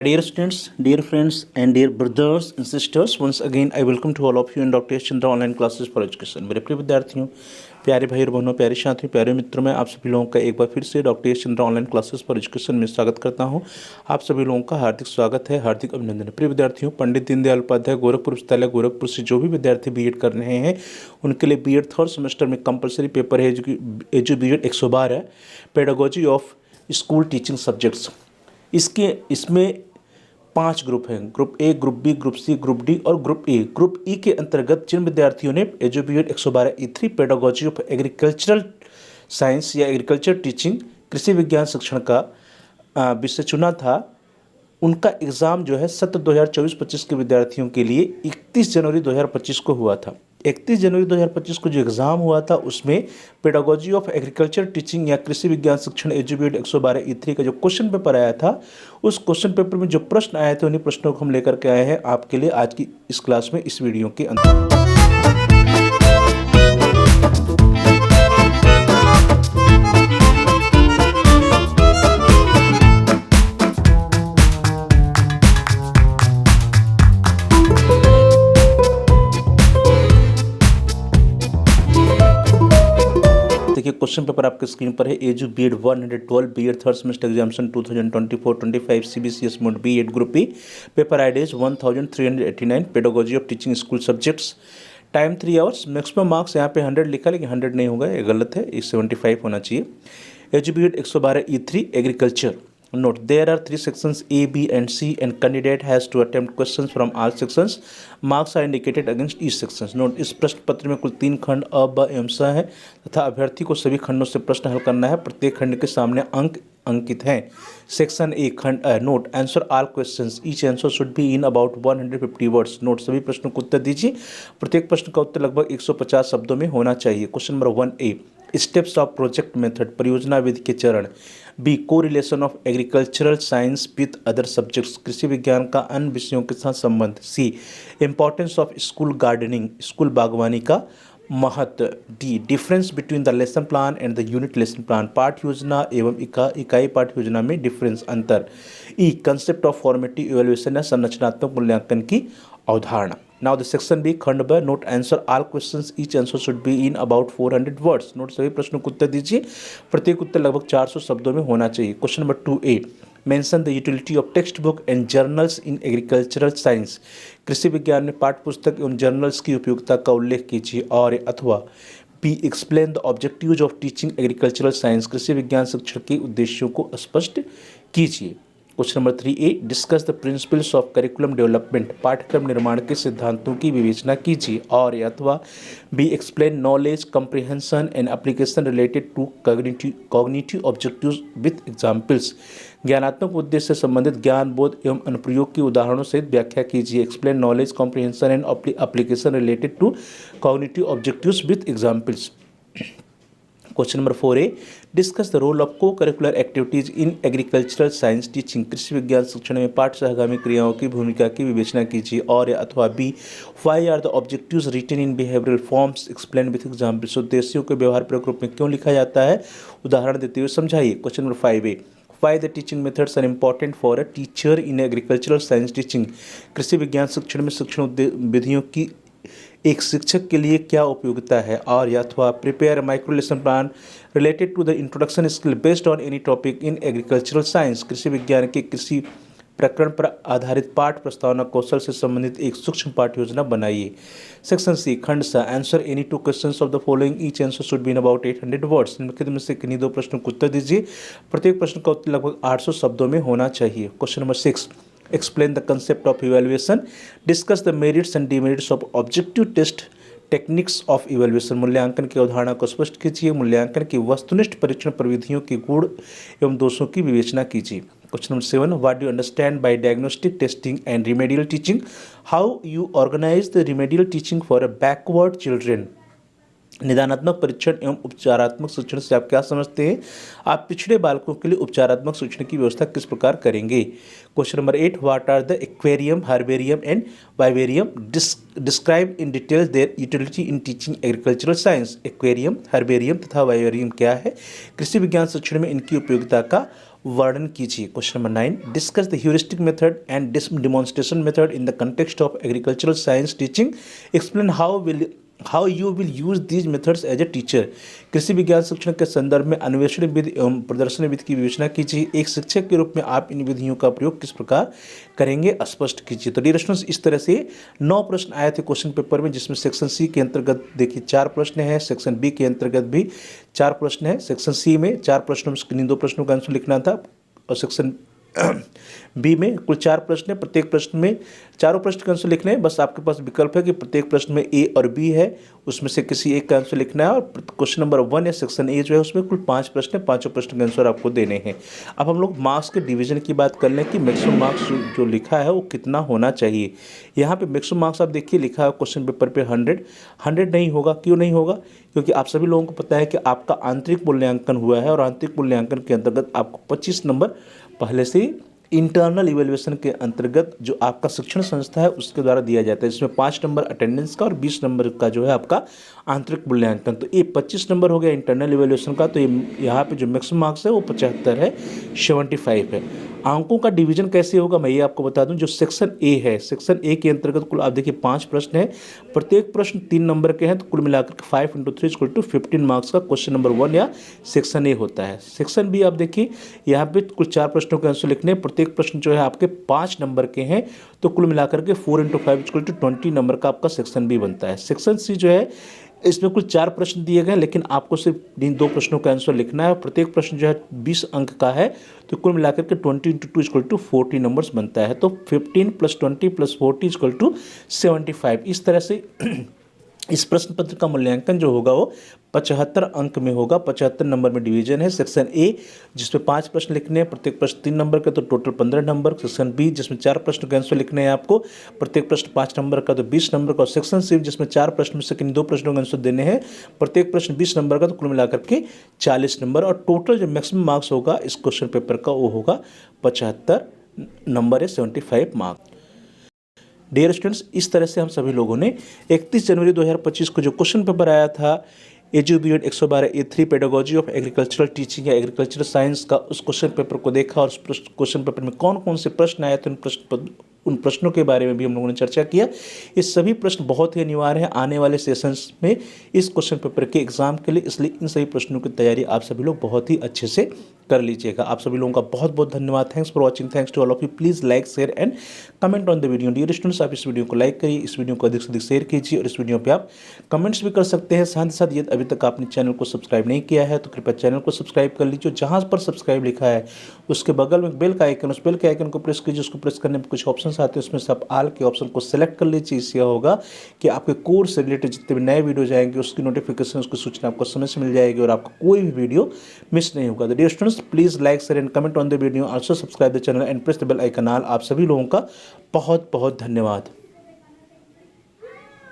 Dear students, dear friends, and dear brothers and sisters, once again I welcome to all of you in Dr. Chandra online classes for education. मेरे प्रिय विद्यार्थियों, प्यारे भाई और बहनों, प्यारे साथियों, प्यारे मित्रों, मैं आप सभी लोगों का एक बार फिर से doctor Chandra online classes for education में स्वागत करता हूं। आप सभी लोगों का हार्दिक स्वागत है, हार्दिक अभिनंदन। प्रिय विद्यार्थियों, पंडित दीनदयाल उपाध्याय गोरखपुर विश्वविद्यालय गोरखपुर से जो भी विद्यार्थी बीएड कर रहे हैं उनके लिए बीएड थर्ड सेमेस्टर में कंपलसरी पेपर है जो BEd 112 pedagogy of school teaching subjects. इसमें 5 ग्रुप हैं, group A, group B, group C, group D और ग्रुप ई। ग्रुप ई के अंतर्गत जिन विद्यार्थियों ने edu BEd 112E3 pedagogy of agricultural science या एग्रीकल्चर टीचिंग कृषि विज्ञान शिक्षण का विषय चुना था, उनका एग्ज़ाम जो है सत्र 2024-25 के विद्यार्थियों के लिए 31 जनवरी 2025 को हुआ था। 31 जनवरी 2025 को जो एग्ज़ाम हुआ था उसमें पेडागोजी ऑफ एग्रीकल्चर टीचिंग या कृषि विज्ञान शिक्षण एजुबीएड 112E3 का जो क्वेश्चन पेपर आया था, उस क्वेश्चन पेपर में जो प्रश्न आए थे उन्हीं प्रश्नों को हम लेकर के आए हैं आपके लिए आज की इस क्लास में, इस वीडियो के अंदर। देखिए क्वेश्चन पेपर आपके स्क्रीन पर है। Edu BEd 112 BEd third semester examination 2024-25 CBCS mode BEd group B. Paper ID 1389 pedagogy of teaching school subjects. Time 3 hours. Maximum marks यहाँ पे 100 लिखा लेकिन 100 नहीं होगा, ये गलत है, ये 75 होना चाहिए। Edu BEd 112E3 agriculture. Note, there are 3 sections A, B and C and candidate has to attempt questions from all sections. Marks are indicated against each section. Note, इस प्रश्न पत्र में कुल 3 खंड अ, ब एवं स है तथा अभ्यर्थी को सभी खंडों से प्रश्न हल करना है। प्रत्येक खंड के सामने अंक अंकित हैं। सेक्शन ए खंड अ। Note, answer all questions. Each answer should be in about 150 words. Note, सभी प्रश्नों को उत्तर दीजिए। प्रत्येक प्रश्न का उत्तर लगभग 150 शब्दों में होना चाहिए। Question number 1A, steps of project method, परियोजना विधि के चरण। B, correlation of agricultural science with other subjects, कृषि विज्ञान का अन्य विषयों के साथ संबंध। C, importance of school gardening, school बागवानी का महत्व। D, difference between the lesson plan and the unit lesson plan, पाठ्य योजना एवं इकाई पाठ्य योजना में डिफरेंस, अंतर। E, concept of formative evaluation या संरचनात्मक मूल्यांकन की अवधारणा। नाउ द सेक्शन बी खंड ब। Note, answer all questions, each answer should be in about 400 words. Note, सभी प्रश्नों को उत्तर दीजिए। प्रत्येक उत्तर लगभग 400 शब्दों में होना चाहिए। Question number 2A, mention the utility of text book and journals in agricultural science, कृषि विज्ञान में पाठ्य पुस्तक एवं जर्नल्स की उपयोगिता का उल्लेख कीजिए। और अथवा B, explain the objectives of teaching agricultural science, कृषि विज्ञान शिक्षण के उद्देश्यों को स्पष्ट कीजिए। Question number 3A, discuss the principles of curriculum development, पाठ्यक्रम निर्माण के सिद्धांतों की विवेचना कीजिए। और अथवा B, explain knowledge comprehension and application related to cognitive objectives with examples, ज्ञानात्मक उद्देश्य से संबंधित ज्ञान बोध एवं अनुप्रयोग की उदाहरणों सहित व्याख्या कीजिए। Explain knowledge comprehension and application related to cognitive objectives with examples. Question number 4A, discuss the role of co curricular activities in agricultural science teaching, कृषि विज्ञान शिक्षण में पाठ सहगामी क्रियाओं की भूमिका की विवेचना कीजिए। और अथवा B, why are the objectives written in behavioural forms, explain with examples, उद्देश्यों को व्यवहार प्रयोग रूप में क्यों लिखा जाता है, उदाहरण देते हुए समझाइए। Question number 5A, Why the teaching methods are important for a teacher in agricultural science teaching, कृषि विज्ञान शिक्षण में शिक्षण विधियों की एक शिक्षक के लिए क्या उपयोगिता है। और अथवा prepare micro lesson plan related to the introduction skill based on any topic in agricultural science, कृषि विज्ञान के किसी प्रकरण पर आधारित पाठ प्रस्तावना कौशल से संबंधित एक सूक्ष्म पाठ्य योजना बनाइए। सेक्शन सी खंड सा, answer any 2 questions of the following, each answer should be in about 800 words. निम्नलिखित में से किन्हीं 2 प्रश्नों को उत्तर दीजिए। प्रत्येक प्रश्न का उत्तर लगभग 800 शब्दों में होना चाहिए। Question number 6, explain the concept of evaluation, discuss the merits and demerits of objective test techniques of evaluation, मूल्यांकन की अवधारणा को स्पष्ट कीजिए। मूल्यांकन की वस्तुनिष्ठ परीक्षण प्रविधियों के गुण एवं दोषों की विवेचना कीजिए। Question number 7, what do you understand by diagnostic testing and remedial teaching, how you organize the remedial teaching for a backward children, निदानात्मक परीक्षण एवं उपचारात्मक शिक्षण से आप क्या समझते हैं, आप पिछड़े बालकों के लिए उपचारात्मक शिक्षण की व्यवस्था किस प्रकार करेंगे। Question number 8, what are the aquarium, herbarium and vivarium, describe in detail their utility in teaching agricultural science, aquarium, herbarium तथा वाइवेरियम क्या है, कृषि विज्ञान शिक्षण में इनकी उपयोगिता का वर्णन कीजिए। Question number 9, discuss the heuristic method and demonstration method in the context of agricultural science teaching. Explain how you will use these methods as a teacher. कृषि विज्ञान शिक्षण के संदर्भ में अन्वेषण विधि एवं प्रदर्शन विधि की विवेचना कीजिए। एक शिक्षक के रूप में आप इन विधियों का प्रयोग किस प्रकार करेंगे, स्पष्ट कीजिए। तो डियर स्टूडेंट्स, इस तरह से 9 प्रश्न आए थे क्वेश्चन पेपर में, जिसमें सेक्शन सी के अंतर्गत देखिए 4 प्रश्न हैं, सेक्शन बी के अंतर्गत भी 4 प्रश्न हैं। सेक्शन सी में 4 प्रश्नों में किन्हीं 2 प्रश्नों का आंसर लिखना था, और सेक्शन बी में कुल 4 प्रश्न है। प्रत्येक प्रश्न में चारों प्रश्न का आंसर लिखने हैं। बस आपके पास विकल्प है कि प्रत्येक प्रश्न में ए और बी है, उसमें से किसी एक का आंसर लिखना है। और क्वेश्चन नंबर 1 या सेक्शन ए जो है उसमें कुल 5 प्रश्न है, 5 प्रश्न के आंसर आपको देने हैं। अब हम लोग मार्क्स के डिवीजन की बात कर लें कि मैक्सिमम मार्क्स जो लिखा है वो कितना होना चाहिए। यहाँ पे मैक्सिमम मार्क्स आप देखिए लिखा है क्वेश्चन पेपर पे 100 नहीं होगा। क्यों नहीं होगा? क्योंकि आप सभी लोगों को पता है कि आपका आंतरिक मूल्यांकन हुआ है, और आंतरिक मूल्यांकन के अंतर्गत आपको 25 नंबर पहले से इंटरनल इवैल्यूएशन के अंतर्गत जो आपका शिक्षण संस्था है उसके द्वारा दिया जाता है, जिसमें 5 नंबर अटेंडेंस का और 20 नंबर का जो है आपका आंतरिक मूल्यांकन। तो ये 25 नंबर हो गया इंटरनल इवैल्यूएशन का। तो ये यहाँ पे जो मैक्सिमम मार्क्स है वो 75 है, 75 है। अंकों का डिवीजन कैसे होगा मैं ये आपको बता दूं। जो सेक्शन ए है, सेक्शन ए के अंतर्गत कुल आप देखिए 5 प्रश्न है, प्रत्येक प्रश्न 3 नंबर के हैं, तो कुल मिलाकर 5 × 3 = 15 मार्क्स का क्वेश्चन नंबर 1 या सेक्शन ए होता है। सेक्शन बी आप देखिए यहाँ पे कुल 4 प्रश्नों के आंसर लिखने हैं, प्रत्येक प्रश्न जो है आपके 5 नंबर के हैं, तो कुल मिलाकर के 4 × 5 = 20 नंबर का आपका सेक्शन बी बनता है। सेक्शन सी जो है इसमें कुल 4 प्रश्न दिए गए, लेकिन आपको सिर्फ इन 2 प्रश्नों का आंसर लिखना है। प्रत्येक प्रश्न जो है 20 अंक का है, तो कुल मिलाकर के 20 × 2 = 40 नंबर्स बनता है। तो 15 + 20 + 40 = 75। इस तरह से इस प्रश्न पत्र का मूल्यांकन जो होगा वो 75 अंक में होगा। 75 नंबर में डिवीजन है। सेक्शन ए जिसमें 5 प्रश्न लिखने हैं, प्रत्येक प्रश्न 3 नंबर का, तो टोटल 15 नंबर। सेक्शन बी जिसमें 4 प्रश्न के आंसर लिखने हैं आपको, प्रत्येक प्रश्न 5 नंबर का, तो 20 नंबर का। और सेक्शन सी जिसमें 4 प्रश्न में से किन 2 प्रश्नों के आंसर देने हैं, प्रत्येक प्रश्न 20 नंबर का, तो कुल मिलाकर के 40 नंबर। और टोटल जो मैक्सिमम मार्क्स होगा इस क्वेश्चन पेपर का वो होगा 75 नंबर है, 75 मार्क्स। डियर स्टूडेंट्स, इस तरह से हम सभी लोगों ने 31 जनवरी 2025 को जो क्वेश्चन पेपर आया था edu BEd 112 A3 pedagogy of agricultural teaching या एग्रीकल्चरल साइंस का, उस क्वेश्चन पेपर को देखा और उस क्वेश्चन पेपर में कौन कौन से प्रश्न आए थे उन प्रश्नों के बारे में भी हम लोगों ने चर्चा किया। ये सभी प्रश्न बहुत ही अनिवार्य हैं आने वाले सेशंस में इस क्वेश्चन पेपर के एग्जाम के लिए, इसलिए इन सभी प्रश्नों की तैयारी आप सभी लोग बहुत ही अच्छे से कर लीजिएगा। आप सभी लोगों का बहुत बहुत धन्यवाद। Thanks for watching. Thanks to all of you. Please like, share and comment on the video. Dear students, आप इस वीडियो को लाइक करिए, इस वीडियो को अधिक से अधिक शेयर कीजिए, और इस वीडियो पे आप कमेंट्स भी कर सकते हैं। साथ ही साथ यदि अभी तक आपने चैनल को सब्सक्राइब नहीं किया है तो कृपया चैनल को सब्सक्राइब कर लीजिए। जहाँ पर सब्सक्राइब लिखा है उसके बगल में बेल का आइकन, उस बेल के आइकन को प्रेस कीजिए। उसको प्रेस करने में कुछ ऑप्शन आते हैं, उसमें से आप ऑल के ऑप्शन को सेलेक्ट कर लीजिए। इससे होगा कि आपके कोर्स से रिलेटेड जितने भी नए वीडियो जाएंगे उसकी नोटिफिकेशन, उसकी सूचना आपको समय से मिल जाएगी और आपको कोई भी वीडियो मिस नहीं होगा। तो dear students, please like, share and comment on the video, also subscribe the channel and press the bell icon all. आप सभी लोगों का बहुत बहुत धन्यवाद।